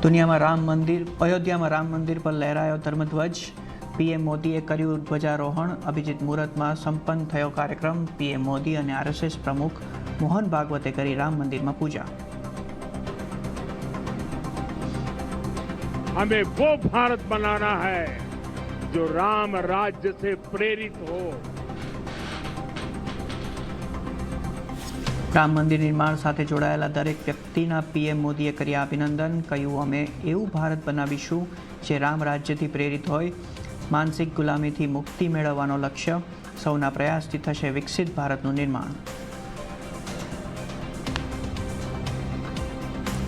અયોધ્યામાં રામ મંદિર પર લહેરાયો ધર્મધ્વજ. પીએમ મોદીએ કર્યું ધ્વજારોહણ. અભિજીત મુહૂર્તમાં સંપન્ન થયો કાર્યક્રમ. પીએમ મોદી અને આરએસએસ પ્રમુખ મોહન ભાગવતે કરી રામ મંદિરમાં પૂજા. हमें वो भारत बनाना है जो राम राज्य से प्रेरित हो. રામ મંદિર નિર્માણ સાથે જોડાયેલા દરેક વ્યક્તિના પીએમ મોદીએ કર્યા અભિનંદન. કહ્યું, અમે એવું ભારત બનાવીશું જે રામ રાજ્યથી પ્રેરિત હોય. માનસિક ગુલામીથી મુક્તિ મેળવવાનો લક્ષ્ય. સૌના પ્રયાસથી થશે વિકસિત ભારતનું નિર્માણ.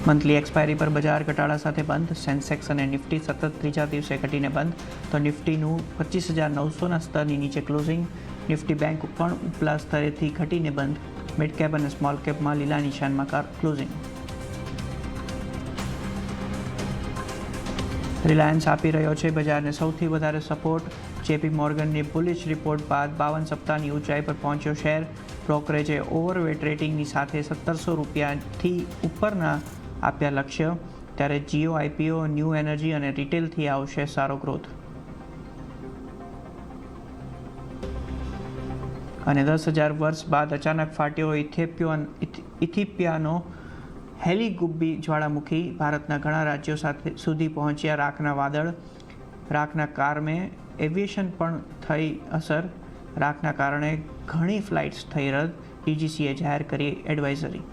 મંથલી એક્સપાયરી પર બજાર ઘટાડા સાથે બંધ. સેન્સેક્સ અને નિફ્ટી સતત ત્રીજા દિવસે ઘટીને બંધ, તો નિફ્ટીનું 25,900ના સ્તરની નીચે ક્લોઝિંગ. નિફ્ટી બેંક પણ ઉપલા સ્તરેથી ઘટીને બંધ. મિડ કેપ અને સ્મોલ કેપમાં લીલા નિશાનમાં ક્લોઝિંગ. રિલાયન્સ આપી રહ્યો છે બજારને સૌથી વધારે સપોર્ટ. જેપી મોર્ગનની બુલિશ રિપોર્ટ બાદ 52 સપ્તાહની ઊંચાઈ પર પહોંચ્યો શેર. બ્રોકરેજે ઓવરવેટ રેટિંગની સાથે 1700 રૂપિયાથી ઉપરના આપ્યા લક્ષ્ય. ત્યારે જીઓ આઈપીઓ, ન્યૂ એનર્જી અને રિટેલથી આવશે સારો ગ્રોથ. અને 10,000 વર્ષ બાદ અચાનક ફાટ્યો ઇથિયોપિયાનો હેલિગુબ્બી જ્વાળામુખી. ભારતના ઘણા રાજ્યો સુધી પહોંચ્યા રાખના વાદળ. રાખના કારણે એવિએશન પણ થઈ અસર. રાખના કારણે ઘણી ફ્લાઇટ્સ થઈ રદ. ડીજીસીએ જાહેર કરી એડવાઇઝરી.